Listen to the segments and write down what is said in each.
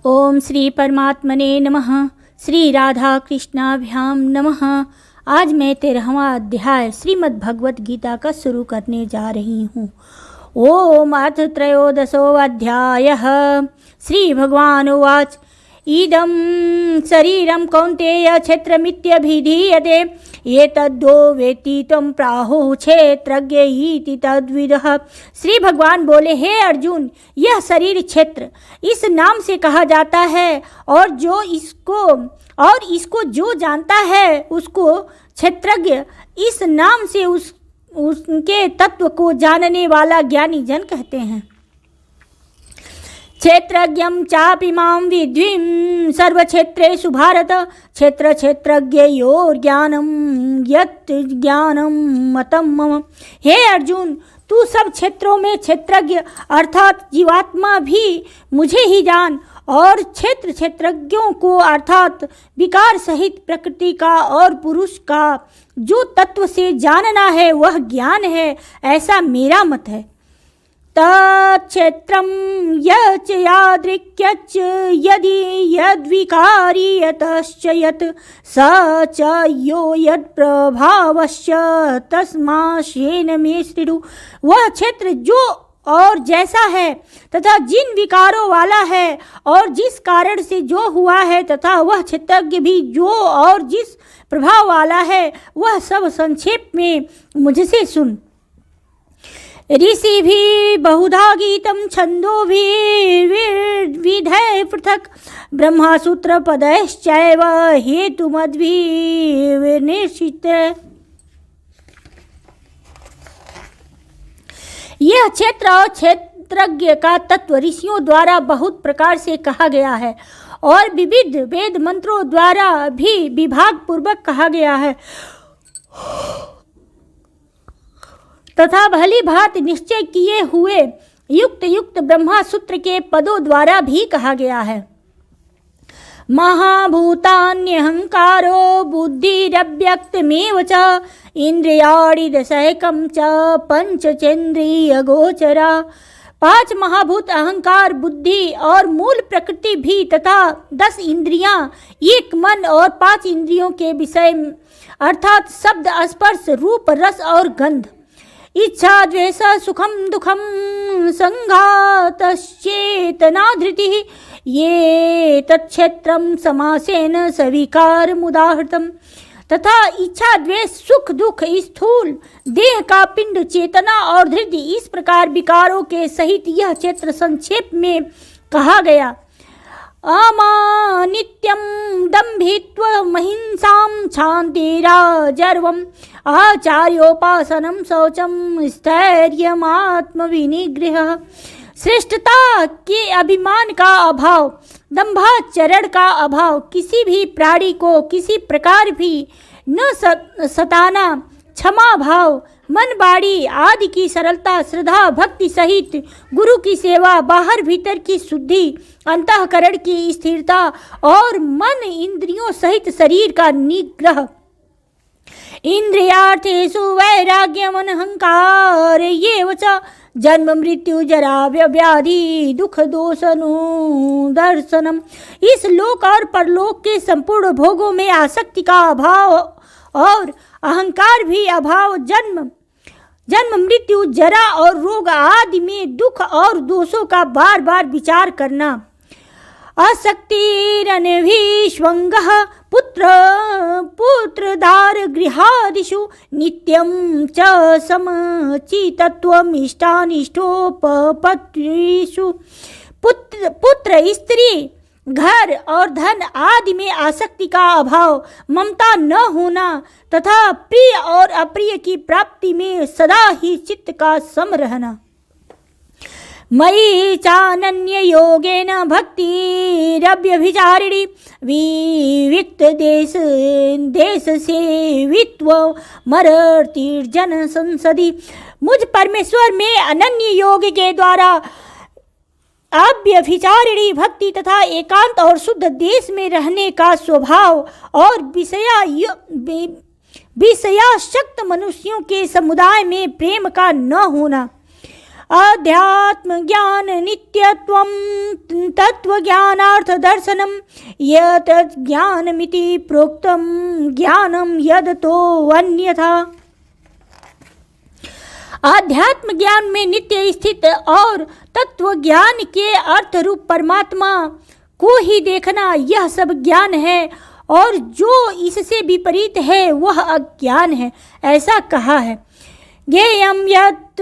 ओम श्री परमात्मने नमः। श्री राधा कृष्णाभ्याम नमः। आज मैं 13वां अध्याय श्रीमद् भगवत गीता का शुरू करने जा रही हूँ। ओम अथ त्रयोदशो अध्यायः। श्री भगवान उवाच इदं शरीरं कौन्तेय क्षेत्रमित्यभिधीयते एतद्दो वेत्ति तं प्राहुः क्षेत्रज्ञ इति तद्विदः। श्री भगवान बोले, हे अर्जुन, यह शरीर क्षेत्र इस नाम से कहा जाता है और इसको जो जानता है उसको क्षेत्रज्ञ इस नाम से उनके तत्व को जानने वाला ज्ञानी जन कहते हैं। क्षेत्रज्ञं चापि मां विद्विं सर्वक्षेत्रेषु भारत क्षेत्रज्ञयोर्ज्ञानं यत् ज्ञानं मतं मम। हे अर्जुन, तू सब क्षेत्रों में क्षेत्रज्ञ अर्थात जीवात्मा भी मुझे ही जान और क्षेत्रज्ञों को अर्थात विकार सहित प्रकृति का और पुरुष का जो तत्व से जानना है वह ज्ञान है, ऐसा मेरा मत है। तत्क्षेत्रं यच्च यादृक्यच्च यदि यद्विकारी यतश्च यत् स च यो यत्प्रभावश्च तस्माश्येन मे शृणु। वह क्षेत्र जो और जैसा है तथा जिन विकारों वाला है और जिस कारण से जो हुआ है तथा वह क्षेत्रज्ञ भी जो और जिस प्रभाव वाला है वह सब संक्षेप में मुझसे सुन। ऋषि भी बहुधा गीतम छंदो भी विधय पृथक ब्रह्मसूत्र पदैश्चैव हेतुमद्भिर्निश्चित। यह क्षेत्र और क्षेत्रज्ञ का तत्व ऋषियों द्वारा बहुत प्रकार से कहा गया है और विविध वेद मंत्रों द्वारा भी विभाग पूर्वक कहा गया है तथा भली भांति निश्चय किए हुए युक्त ब्रह्मसूत्र के पदों द्वारा भी कहा गया है। महाभूतान्यहंकारो बुद्धिरव्यक्तमेव च इंद्रियाणि दशैकं च पंचचेन्द्रिय गोचरा। 5 महाभूत अहंकार, बुद्धि और मूल प्रकृति भी तथा 10 इंद्रियां, एक मन और 5 इंद्रियों के विषय अर्थात शब्द, स्पर्श, रूप, रस और गंध, इच्छा, द्वेष, सुखम दुखम, संघातश्चेतना, धृतिः, ये तत्क्षेत्रं समासेन सविकारमुदाहृतम्। तथा इच्छा, द्वेष, सुख, दुख, स्थूल देह का पिंड, चेतना और धृति, इस प्रकार विकारों के सहित यह क्षेत्र संक्षेप में कहा गया। अमानित्यं दम्भित्वमहिंसां क्षान्तिराजर्वम् आचार्योपासनं शौचं स्थैर्यमात्मविनिग्रहः। श्रेष्ठता के अभिमान का अभाव, दंभाचरण का अभाव, किसी भी प्राणी को किसी प्रकार भी न सताना, क्षमा भाव, मन बाड़ी आदि की सरलता, श्रद्धा भक्ति सहित गुरु की सेवा, बाहर भीतर की शुद्धि, अंतःकरण की स्थिरता और मन इंद्रियों सहित शरीर का निग्रह। इंद्रियार्थेषु वैराग्यम् अनहंकार एव च जन्म मृत्यु जरा व्याधि दुख दोषानुदर्शनम्। इस लोक और परलोक के संपूर्ण भोगों में आसक्ति का अभाव और अहंकार भी अभाव, जन्म मृत्यु जरा और रोग आदि में दुख और दोषों का बार बार विचार करना। आसक्तिरनभिष्वङ्गः पुत्रदार गृहादिषु नित्यं च समचितत्वम् इष्टानिष्टोपपत्तिषु। पुत्र, स्त्री, घर और धन आदि में आसक्ति का अभाव, ममता न होना तथा प्रिय और अप्रिय की प्राप्ति में सदा ही चित्त का सम रहना। मयि चानन्य योगेन भक्तिरव्यभिचारिणी विविक्त देश सेवित्व मरतिर्जन संसदि। मुझ परमेश्वर में अनन्य योग के द्वारा अव्यभिचारिणी भक्ति तथा एकांत और शुद्ध देश में रहने का स्वभाव और विषयाशक्त मनुष्यों के समुदाय में प्रेम का न होना, अध्यात्म ज्ञान नित्यत्वं तत्वज्ञानार्थ दर्शनम यत् ज्ञानमिति प्रोक्तम ज्ञानम यदतो अन्यथा। आध्यात्म ज्ञान में नित्य स्थित और तत्व ज्ञान के अर्थ रूप परमात्मा को ही देखना, यह सब ज्ञान है, और जो इससे विपरीत है वह अज्ञान है, ऐसा कहा है। ज्ञेयं यत्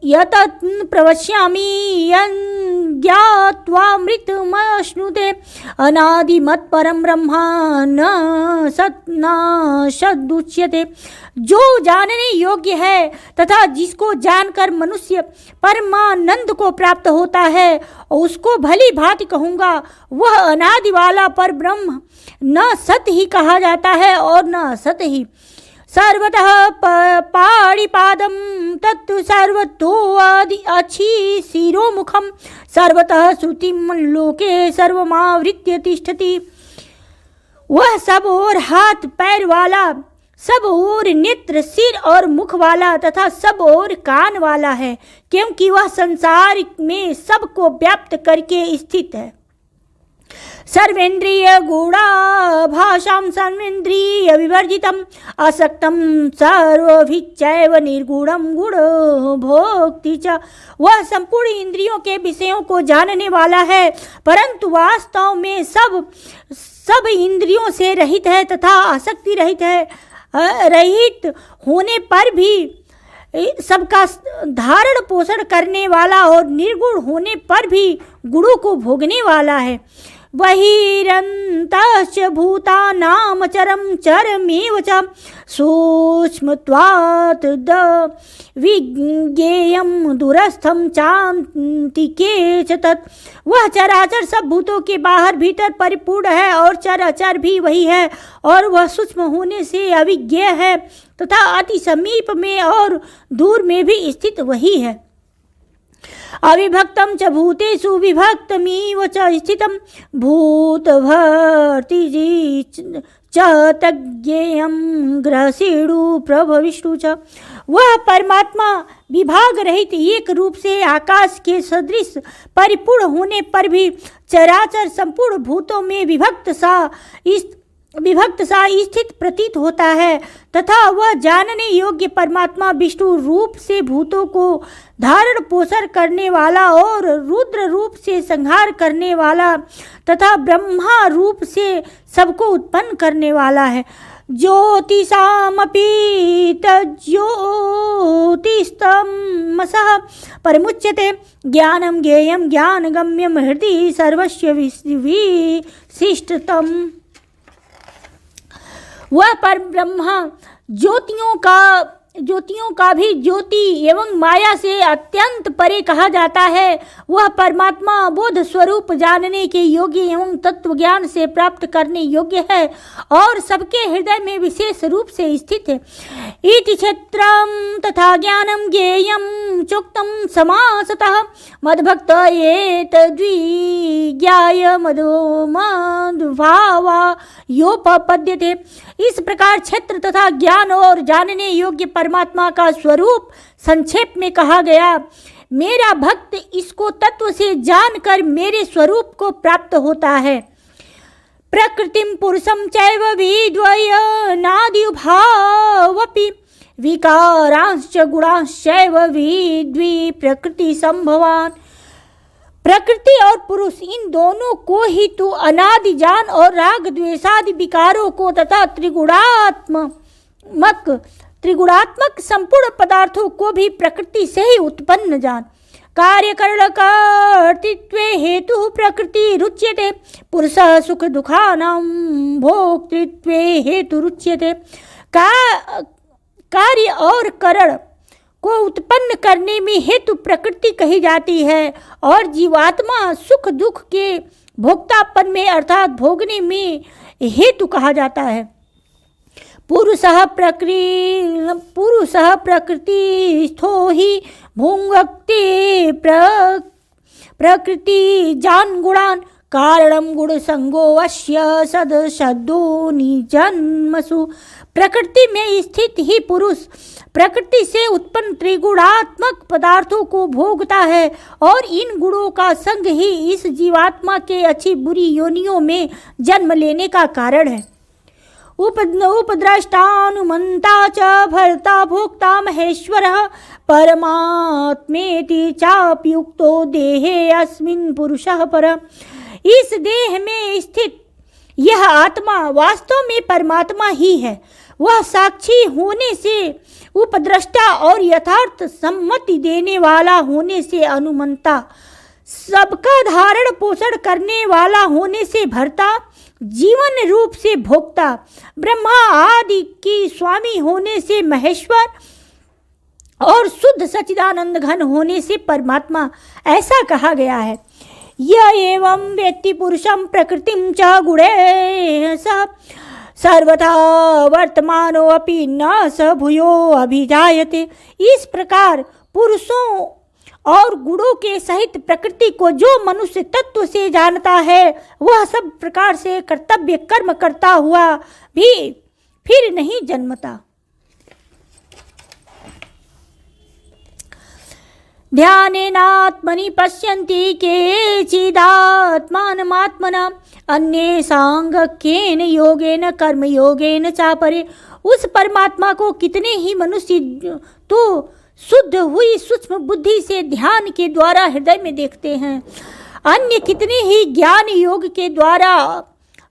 यतत् प्रवक्ष्यामि यज्ञात्वामृतमश्नुते अनादिमत् परं ब्रह्मा न सदुच्यते। जो जानने योग्य है तथा जिसको जानकर मनुष्य परमानंद को प्राप्त होता है, उसको भली भांति कहूँगा, वह अनादि वाला पर ब्रह्म न सत ही कहा जाता है और न असत ही। सर्वतः पाणिपादं तत्तु सर्वतो अच्छी शिरोमुखम सर्वतः श्रुतिम लोके सर्वमावृत्य तिष्ठति। वह सब ओर हाथ पैर वाला, सब ओर नेत्र सिर और मुख वाला तथा सब ओर कान वाला है, क्योंकि वह संसार में सबको व्याप्त करके स्थित है। सर्वेन्द्रिय गूढ़ाभाषां सर्वेन्द्रिय विवर्जितम् असक्तं सर्वभिश्चैव निर्गुणं गुणो भोक्ति च। वह संपूर्ण इंद्रियों के विषयों को जानने वाला है, परंतु वास्तव में सब इंद्रियों से रहित है तथा आसक्ति रहित है। रहित होने पर भी सबका धारण पोषण करने वाला और निर्गुण होने पर भी गुणों को भोगने वाला है। बहिरन्तश्च भूतानां चरं चरमेव च सूक्ष्मत्वात् विज्ञेयं दूरस्थं चान्तिके च तत्। वह चराचर सब भूतों के बाहर भीतर परिपूर्ण है और चराचर भी वही है, और वह सूक्ष्म होने से अविज्ञेय है तथा अति समीप में और दूर में भी स्थित वही है। अविभक्तं च भूतेषु विभक्तमिव च स्थितं भूतभर्त्री च तज्ञेयं ग्रसीणु प्रभविष्णु च। वह परमात्मा विभाग रहित एक रूप से आकाश के सदृश परिपूर्ण होने पर भी चराचर संपूर्ण भूतों में विभक्त सा स्थित प्रतीत होता है, तथा वह जानने योग्य परमात्मा विष्णु रूप से भूतों को धारण पोषण करने वाला और रुद्र रूप से संहार करने वाला तथा ब्रह्मा रूप से सबको उत्पन्न करने वाला है। ज्योतिषामपि तज्ज्योतिस्तमसः परमुच्यते ज्ञानं ज्ञेयं ज्ञानगम्यं हृदि सर्वस्य विशिष्टतम। वह पर ब्रह्मा ज्योतियों का भी ज्योति एवं माया से अत्यंत परे कहा जाता है। वह परमात्मा बोध स्वरूप जानने के योग्य एवं तत्व ज्ञान से प्राप्त करने योग्य है और सबके हृदय में विशेष रूप से स्थित है। इति क्षेत्रं तथा ज्ञानं ज्ञेयं चोक्तं समासतः मद्भक्त एतद्विज्ञाय मद्भावा योपपद्यते। इस प्रकार क्षेत्र तथा ज्ञान और जानने योग्य परमात्मा का स्वरूप संक्षेप में कहा गया। मेरा भक्त इसको तत्व से जानकर मेरे स्वरूप को प्राप्त होता है। प्रकृतिं पुरुषं चैव विद्वयनादिभावपि विकारांश्च गुणांश्चैव विद्वि प्रकृति संभवान्। प्रकृति और पुरुष इन दोनों को ही तू अनादि जान और राग द्वेषादि विकारों को तथा त्रिगुणात्मक संपूर्ण पदार्थों को भी प्रकृति से ही उत्पन्न जान। कार्यकरण कर्तृत्वे हेतु प्रकृति रुच्यते पुरुष सुख दुखानां भोक्तृत्वे हेतु रुच्यते। कार्य और करण को उत्पन्न करने में हेतु प्रकृति कही जाती है और जीवात्मा सुख दुख के भोक्तापन में अर्थात भोगने में हेतु कहा जाता है। पुरुषः प्रकृतिस्थो हि भुङ्क्ते प्रकृति जान गुणान कारणम गुण संगो अस्य सद शब्दो निजन्मसु। प्रकृति में स्थित ही पुरुष प्रकृति से उत्पन्न त्रिगुणात्मक पदार्थों को भोगता है और इन गुणों का संग ही इस जीवात्मा के अच्छी बुरी योनियों में जन्म लेने का कारण है। उपद्रष्टानुमंता च भर्ता भोक्ता महेश्वरः परमात्मेति चाप्युक्तो देहे अस्मिन् पुरुषः परः। इस देह में स्थित यह आत्मा वास्तव में परमात्मा ही है। वह साक्षी होने से उपद्रष्टा और यथार्थ सम्मति देने वाला होने से अनुमंता, सबका धारण पोषण करने वाला होने से भर्ता, जीवन रूप से भोक्ता, ब्रह्मा आदि की स्वामी होने से महेश्वर और शुद्ध सच्चिदानंद घन होने से परमात्मा, ऐसा कहा गया है। य एवं वेत्ति पुरुषं प्रकृतिं च गुणैः सह सर्वथा वर्तमानो अपि न स भूयो अभिजायते। इस प्रकार पुरुषों और गुणों के सहित प्रकृति को जो मनुष्य तत्व से जानता है, वह सब प्रकार से कर्तव्य कर्म करता हुआ भी फिर नहीं जन्मता। ध्यानेनात्मनि पश्यन्ति केचिदात्मानमात्मना अन्ये सांख्येन योगेन कर्म योगेन चापरे। उस परमात्मा को कितने ही मनुष्य तो शुद्ध हुई सूक्ष्म बुद्धि से ध्यान के द्वारा हृदय में देखते हैं, अन्य कितने ही ज्ञान योग के द्वारा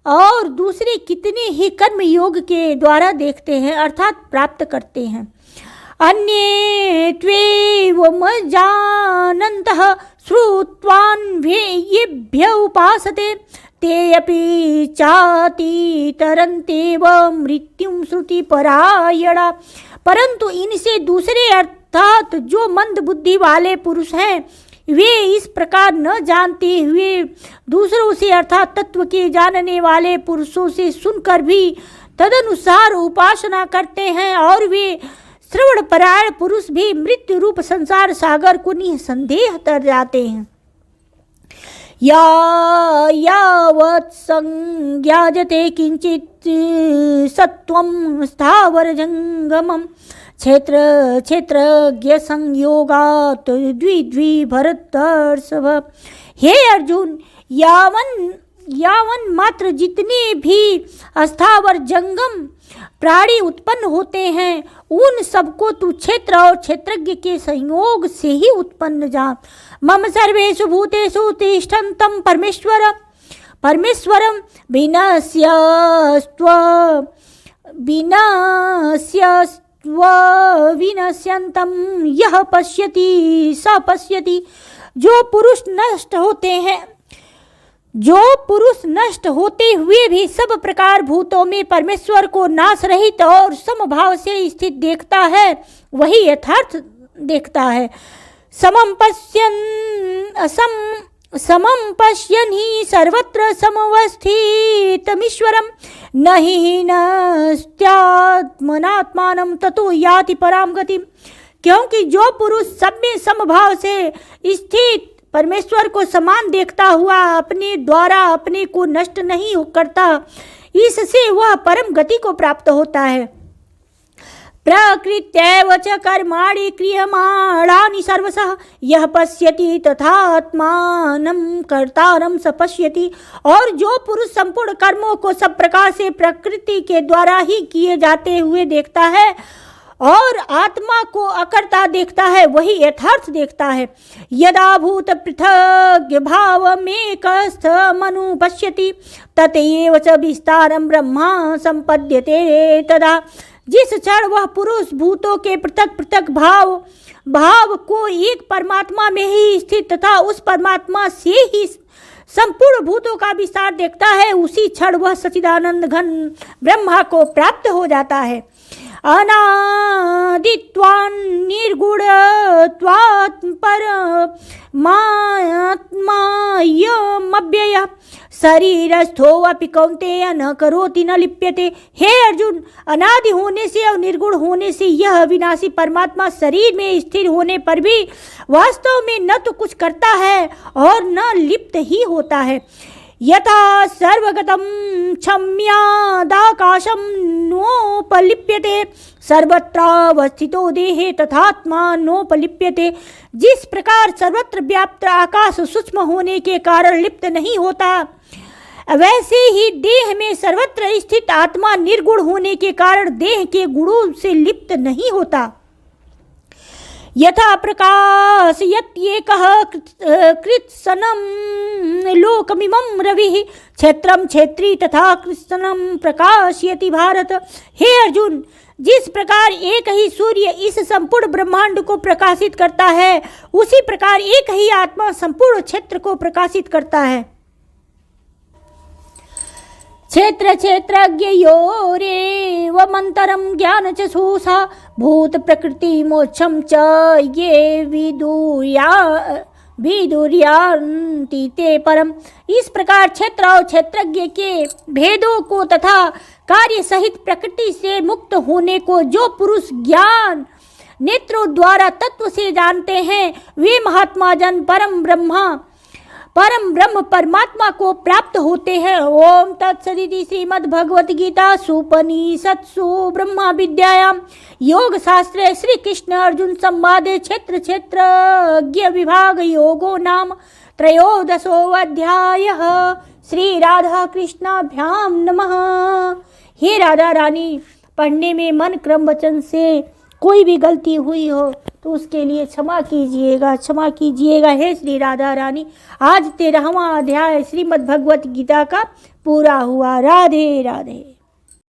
और दूसरे कितने ही कर्म योग के द्वारा देखते हैं अर्थात प्राप्त करते हैं। अन्ये त्वेवम जानन्तः श्रुत्वान्वेयेभ्य उपासते ते अपि चातितरन्तेव मृत्युं श्रुतिपरायणा। परंतु इनसे दूसरे अर्थात जो मंद बुद्धि वाले पुरुष हैं, वे इस प्रकार न जानते हुए दूसरों से अर्थात तत्व के जानने वाले पुरुषों से सुनकर भी तदनुसार उपासना करते हैं, और वे श्रवण परायण पुरुष भी मृत्यु रूप संसार सागर को निसंदेह तर जाते हैं। यावत् संज्ञायते किंचित सत्वं स्थावर जंगमं क्षेत्रज्ञ संयोगात् द्विद्वि भरतर्षभ। हे अर्जुन, यावन मात्र जितने भी अस्थावर जंगम प्राणी उत्पन्न होते हैं, उन सबको तू क्षेत्र और क्षेत्रज्ञ के संयोग से ही उत्पन्न जान। मम सर्वेषु भूतेषु तिष्ठन्तं परमेश्वरं विनश्यन्तं यः पश्यति स पश्यति। जो पुरुष नष्ट होते हुए भी सब प्रकार भूतों में परमेश्वर को नाश रहित और समभाव से स्थित देखता है, वही यथार्थ देखता है। समं पश्यन् हि सर्वत्र समवस्थितमीश्वरं न हि हीनस्त्यात्मनात्मानं ततो याति परां गतिम्। क्योंकि जो पुरुष सब में समभाव से स्थित परमेश्वर को समान देखता हुआ अपने द्वारा अपने को नष्ट नहीं करता, इससे वह परम गति को प्राप्त होता है। प्रकृत्यैव च कर्माणि क्रियमाणानि सर्वशः यः पश्यति तथात्मानं कर्तारं स पश्यति। और जो पुरुष संपूर्ण कर्मों को सब प्रकार से प्रकृति के द्वारा ही किए जाते हुए देखता है और आत्मा को अकर्ता देखता है, वही यथार्थ देखता है। यदा भूत पृथग् भावमेकस्थमनु पश्यति ततएव च विस्तारं ब्रह्मा संपद्यते तदा। जिस क्षण वह पुरुष भूतों के पृथक पृथक भाव को एक परमात्मा में ही स्थित तथा उस परमात्मा से ही संपूर्ण भूतों का विस्तार देखता है, उसी क्षण वह सच्चिदानंद घन ब्रह्मा को प्राप्त हो जाता है। अनादित्वान् निर्गुणत्वात् परमात्मायमव्ययः शरीरस्थोऽपि कौन्तेय न करोति न लिप्यते। हे अर्जुन, अनादि होने से और निर्गुण होने से यह अविनाशी परमात्मा शरीर में स्थिर होने पर भी वास्तव में न तो कुछ करता है और न लिप्त ही होता है। यथा सर्वगतं क्षम्यादाकाशं नोपलिप्यते सर्वत्रावस्थितो देहे तथात्मा नोपलिप्यते। जिस प्रकार सर्वत्र व्याप्त आकाश सूक्ष्म होने के कारण लिप्त नहीं होता, वैसे ही देह में सर्वत्र स्थित आत्मा निर्गुण होने के कारण देह के गुणों से लिप्त नहीं होता। यथा प्रकाशयत्येकः कृत्स्नं लोकमिमं रविः क्षेत्रं क्षेत्री तथा कृत्स्नं प्रकाशयति भारत। हे अर्जुन, जिस प्रकार एक ही सूर्य इस संपूर्ण ब्रह्मांड को प्रकाशित करता है, उसी प्रकार एक ही आत्मा संपूर्ण क्षेत्र को प्रकाशित करता है। क्षेत्र क्षेत्रज्ञयोरेवमन्तरं ज्ञान च सूसा भूत प्रकृति मोक्षम च ये विदुर्यान्ति ते परम। इस प्रकार क्षेत्र और क्षेत्रज्ञ के भेदों को तथा कार्य सहित प्रकृति से मुक्त होने को जो पुरुष ज्ञान नेत्रों द्वारा तत्व से जानते हैं, वे महात्मा जन परम ब्रह्म परमात्मा को प्राप्त होते हैं। ओम तत्सदिति श्रीमद्भगवत गीता सुपनिषत्सु ब्रह्मा विद्यायां योग शास्त्रे श्री कृष्ण अर्जुन संवादे क्षेत्र क्षेत्रज्ञ विभाग योगो नाम त्रयोदशोऽध्यायः। श्री राधा कृष्णाभ्याम नमः। हे राधा रानी, पढ़ने में मन क्रम वचन से कोई भी गलती हुई हो तो उसके लिए क्षमा कीजिएगा। हे श्री राधा रानी, आज 13वां अध्याय श्रीमद् भगवत गीता का पूरा हुआ। राधे राधे।